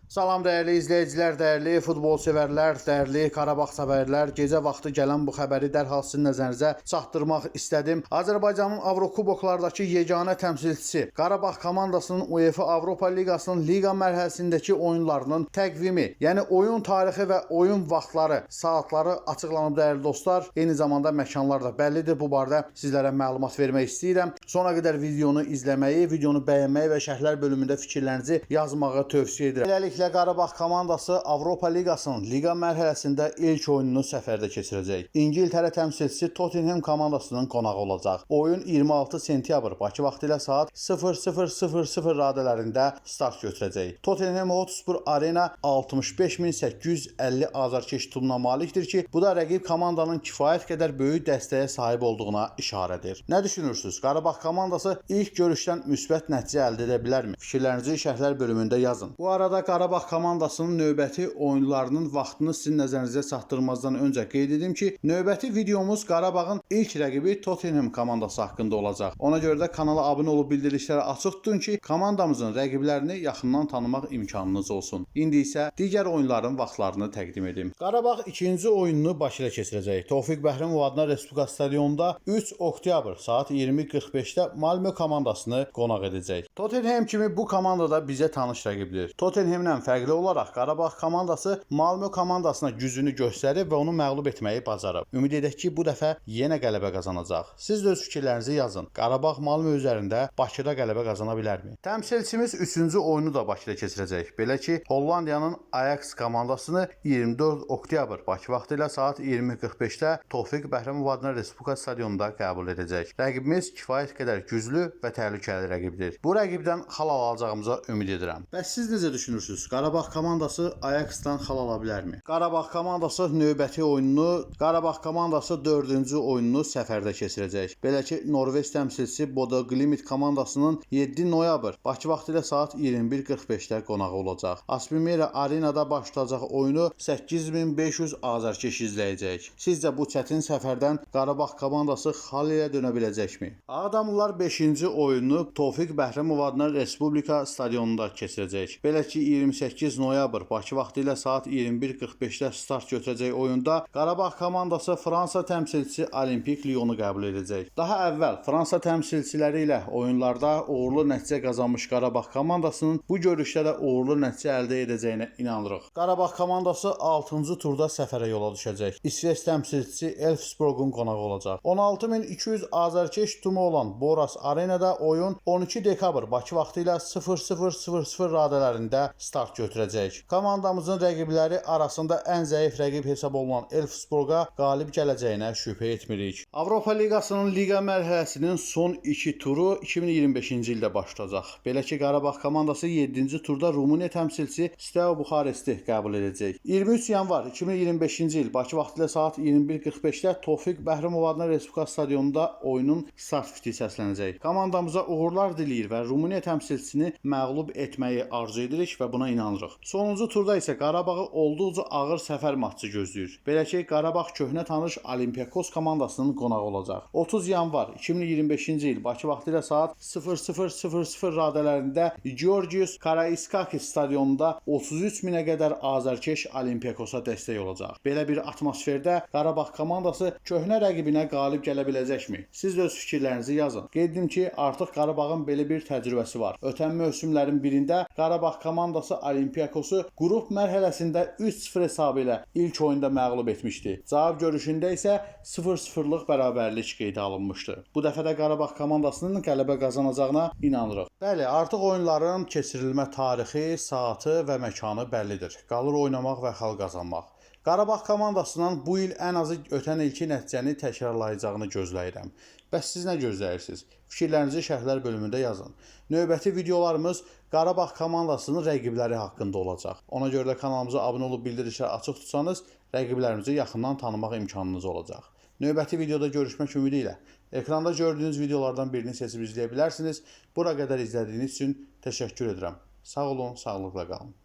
Salam dəyərli izləyicilər, dəyərli futbol sevərlər, dəyərli Qarabağ səvərlər. Gecə vaxtı gələn bu xəbəri dərhal sizin nəzərinizə çatdırmaq istədim. Azərbaycanın Avrokuboklardakı yeganə təmsilçisi Qarabağ komandasının UEFA Avropa Liqasının liqa mərhələsindəki oyunlarının təqvimi, yəni oyun tarixi və oyun vaxtları, saatları açıqlanıb dəyərli dostlar. Eyni zamanda məkanlar da bəllidir. Bu barədə sizlərə məlumat vermək istəyirəm. Sona qədər videonu izləməyi, videonu bəyənməyi və şərhlər bölümündə fikirlərinizi yazmağı tövsiyə edirəm. Beləliklə Qarabağ komandası Avropa Liqasının liqa mərhələsində ilk oyununu səfərdə keçirəcək. İngiltərə təmsilçisi Tottenham komandasının qonağı olacaq. Oyun 26 sentyabr Bakı vaxtı ilə saat 00:00 radələrində start götürəcək. Tottenham Hotspur Arena 65850 azarkeş puluna malikdir ki, bu da rəqib komandanın kifayət qədər böyük dəstəyə sahib olduğuna işarədir. Nə düşünürsünüz? Qarabağ komandası ilk görüşdən müsbət nəticə əldə edə bilərmi? Fikirlərinizi şərhlər bölümündə yazın. Bu arada Qarabağ komandasının növbəti oyunlarının vaxtını sizin nəzərinizə çatdırmazdan öncə qeyd edim ki, növbəti videomuz Qarabağın ilk rəqibi Tottenham komandası haqqında olacaq. Ona görə də kanala abunə olub bildirişləri açıq tutun ki, komandamızın rəqiblərini yaxından tanımaq imkanınız olsun. İndi isə digər oyunların vaxtlarını təqdim edim. Qarabağ ikinci oyununu Bakıda keçirəcək. Tofiq Bəhrəmov adına Respublika stadionunda 3 oktyabr saat 20:45-də Malmö komandasını qonaq edəcək. Tottenham kimi bu komanda da bizə tanış rəqibdir. Tottenham'dan fərqli olaraq Qarabağ komandası Malmö komandasına gücünü göstərib və onu məğlub etməyi bacarıb. Ümid edək ki, bu dəfə yenə qələbə qazanacaq. Siz də öz fikirlərinizi yazın. Qarabağ Malmö üzərində Bakıda qələbə qazana bilərmi? Təmsilçimiz 3-cü oyunu da Bakıda keçirəcək. Belə ki, Hollandiyanın Ajax komandasını 24 oktyabr Bakı vaxtı ilə saat 20:45-də Tofiq Bəhrəmov adına Respublika stadionunda qəbul edəcək. Rəqibimiz kifayət qədər güclü və təhlükəli rəqibdir. Bu rəqibdən xal alacağımıza ümid edirəm. Bəs siz necə düşünürsünüz? Qarabağ komandası Ajax-dan xal ala bilərmi? Qarabağ komandası növbəti oyununu, Qarabağ komandası 4-cü oyununu səfərdə keçirəcək. Belə ki, Norveç təmsilçisi Bodo Glimt komandasının 7 noyabr Bakı vaxtı ilə saat 21:45-də qonağı olacaq. Aspmera Arenada başlayacaq oyunu 8500 azarkeş izləyəcək. Sizcə bu çətin səfərdən Qarabağ komandası xal ilə dönə biləcəkmi? Ağdamlılar 5-ci oyununu Tofiq Bəhrəmov adına Respublika stadionunda keçirəcək. Belə ki, 28 noyabr Bakı vaxtı ilə saat 21:45-də start götürəcək oyunda Qarabağ komandası Fransa təmsilçisi Olimpik Lyonu qəbul edəcək. Daha əvvəl Fransa təmsilçiləri ilə oyunlarda uğurlu nəticə qazanmış Qarabağ komandasının bu görüşdə də uğurlu nəticə əldə edəcəyinə inanırıq. Qarabağ komandası 6-cı turda səfərə yola düşəcək. İsveç təmsilçisi Elfsborgun qonağı olacaq. 16200 azarkeş tutumu olan Boras Arenada oyun 12 dekabr Bakı vaxtı ilə 00:00 radələrində start götürəcək. Komandamızın rəqibləri arasında ən zəif rəqib hesab olunan Elfsborga qalib gələcəyinə şübhə etmirik. Avropa Liqasının liqa mərhələsinin son 2 turu 2025-ci ildə başlayacaq. Belə ki, Qarabağ komandası 7-ci turda Rumıniya təmsilçisi Steaua Buxaresti qəbul edəcək. 23 yanvar 2025-ci il Bakı vaxtı ilə saat 21:45-də Tofiq Bəhrəmov adına Respublika stadionunda oyunun start fiti səslənəcək. Komandamıza uğurlar diləyir və Rumıniya təmsilçisini məğlub etməyi arzu edirik və buna inanırıq. Sonuncu turda isə Qarabağı olduqca ağır səfər matçı gözləyir. Belə ki, Qarabağ köhnə tanış Olympiakos komandasının qonağı olacaq. 30 yanvar 2025-ci il Bakı vaxtı ilə saat 00:00 radələrində Georgios Karaiskakis stadionunda 33 minə qədər azarkeş Olympiakosa dəstək olacaq. Belə bir atmosferdə Qarabağ komandası köhnə rəqibinə qalib gələ biləcəkmi? Siz də öz fikirlərinizi yazın. Qeyd edim ki, artıq Qarabağın belə bir təcrübəsi var. Ötən mövsümlərin birində Qarabağ komandası Olympiakosu qrup mərhələsində 3-0 hesabı ilə ilk oyunda məğlub etmişdi. Cavab görüşündə isə 0-0'lıq bərabərlik qeydə alınmışdı. Bu dəfə də Qarabağ komandasının qələbə qazanacağına inanırıq. Bəli, artıq oyunların keçirilmə tarixi, saatı və məkanı bəllidir. Qalır oynamaq və xal qazanmaq. Qarabağ komandasından bu il ən azı ötən ilki nəticəni təkrarlayacağını gözləyirəm. Bəs siz nə gözləyirsiniz? Fikirlərinizi şərhlər bölümündə yazın. Növbəti videolarımız Qarabağ komandasının rəqibləri haqqında olacaq. Ona görə də kanalımıza abunə olub bildirişləri açıq tutsanız, rəqiblərimizi yaxından tanımaq imkanınız olacaq. Növbəti videoda görüşmək ümidi ilə ekranda gördüyünüz videolardan birini seçib izləyə bilərsiniz. Bura qədər izlədiyiniz üçün təşəkkür edirəm. Sağ olun, sağlıqla qalın.